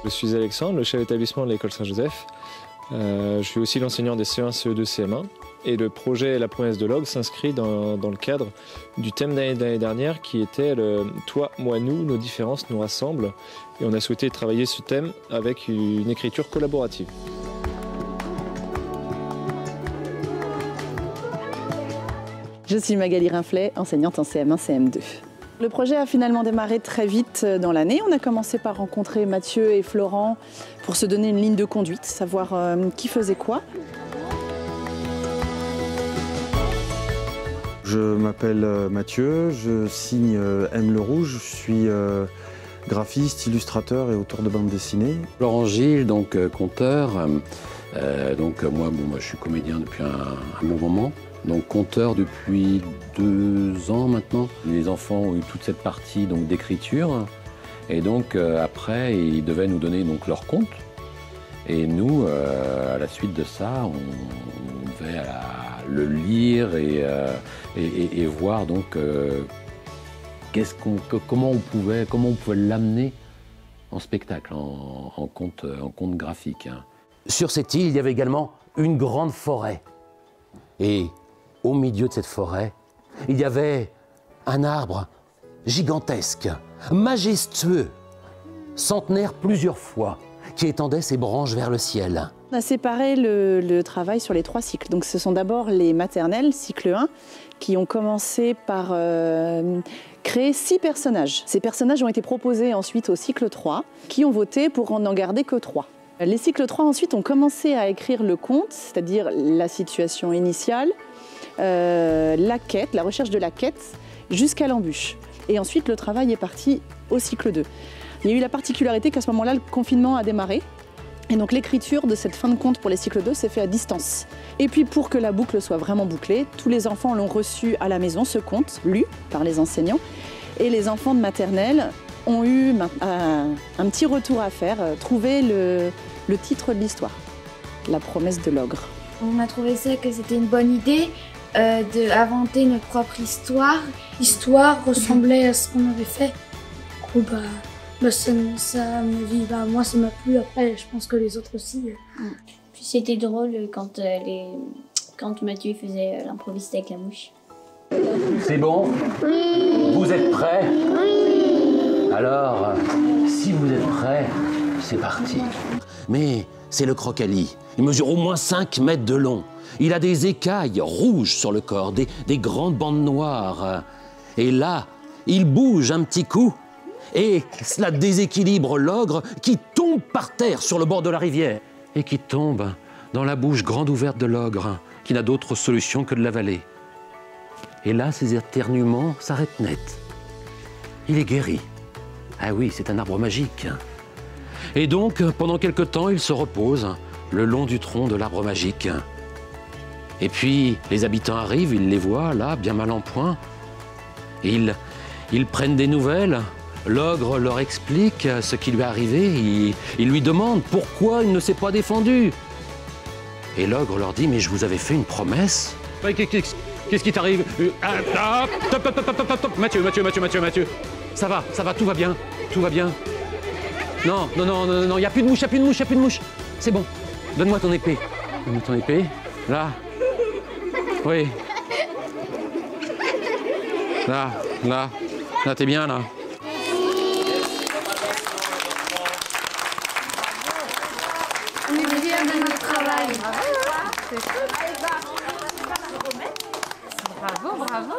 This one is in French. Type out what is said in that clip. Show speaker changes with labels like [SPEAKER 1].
[SPEAKER 1] Je suis Alexandre, le chef d'établissement de l'école Saint-Joseph. Je suis aussi l'enseignant des CE1, CE2, CM1. Et le projet La promesse de l'ogre s'inscrit dans le cadre du thème de l'année dernière qui était le « Toi, moi, nous, nos différences nous rassemblent ». Et on a souhaité travailler ce thème avec une écriture collaborative.
[SPEAKER 2] Je suis Magali Rinflet, enseignante en CM1, CM2. Le projet a finalement démarré très vite dans l'année. On a commencé par rencontrer Mathieu et Florent pour se donner une ligne de conduite, savoir qui faisait quoi.
[SPEAKER 3] Je m'appelle Mathieu, je signe M. Le Rouge, je suis graphiste, illustrateur et auteur de bande dessinée.
[SPEAKER 4] Laurent Gilles, donc conteur. Moi, je suis comédien depuis un bon moment. Donc conteur depuis 2 ans maintenant. Les enfants ont eu toute cette partie d'écriture. Et donc après, ils devaient nous donner donc, leur conte. Et nous, à la suite de ça, on devait le lire et voir donc comment on pouvait l'amener en spectacle, en conte graphique.
[SPEAKER 5] Sur cette île, il y avait également une grande forêt. Et au milieu de cette forêt, il y avait un arbre gigantesque, majestueux, centenaire plusieurs fois, qui étendait ses branches vers le ciel.
[SPEAKER 2] On a séparé le travail sur les 3 cycles. Donc ce sont d'abord les maternelles, cycle 1, qui ont commencé par créer 6 personnages. Ces personnages ont été proposés ensuite au cycle 3, qui ont voté pour n'en garder que 3. Les cycles 3 ensuite ont commencé à écrire le conte, c'est-à-dire la situation initiale, la quête, la recherche de la quête, jusqu'à l'embûche. Et ensuite, le travail est parti au cycle 2. Il y a eu la particularité qu'à ce moment-là, le confinement a démarré. Et donc l'écriture de cette fin de conte pour les cycles 2 s'est fait à distance. Et puis pour que la boucle soit vraiment bouclée, tous les enfants l'ont reçu à la maison, ce conte, lu par les enseignants. Et les enfants de maternelle ont eu un petit retour à faire, trouver le titre de l'histoire, La promesse de l'ogre.
[SPEAKER 6] On a trouvé ça que c'était une bonne idée d'inventer notre propre histoire. L'histoire ressemblait à ce qu'on avait fait. Du coup, moi ça m'a plu, après je pense que les autres aussi.
[SPEAKER 7] Puis c'était drôle quand Mathieu faisait l'improviste avec la mouche.
[SPEAKER 5] C'est bon? Oui. Vous êtes prêts? Oui. Alors, si vous êtes prêts, c'est parti. Mais c'est le croquali. Il mesure au moins 5 mètres de long. Il a des écailles rouges sur le corps, des grandes bandes noires. Et là, il bouge un petit coup. Et cela déséquilibre l'ogre qui tombe par terre sur le bord de la rivière. Et qui tombe dans la bouche grande ouverte de l'ogre, qui n'a d'autre solution que de l'avaler. Et là, ses éternuements s'arrêtent net. Il est guéri. Ah oui, c'est un arbre magique. Et donc, pendant quelque temps, il se repose le long du tronc de l'arbre magique. Et puis, les habitants arrivent, ils les voient, là, bien mal en point. Et ils prennent des nouvelles. L'ogre leur explique ce qui lui est arrivé. Il lui demande pourquoi il ne s'est pas défendu. Et l'ogre leur dit, mais je vous avais fait une promesse. Qu'est-ce qui t'arrive? Stop. Mathieu. Ça va, tout va bien. Non, il n'y a plus de mouche. C'est bon, donne-moi ton épée. Là. Oui. Là, t'es bien, là.
[SPEAKER 6] On est fiers de notre travail.
[SPEAKER 8] Bravo.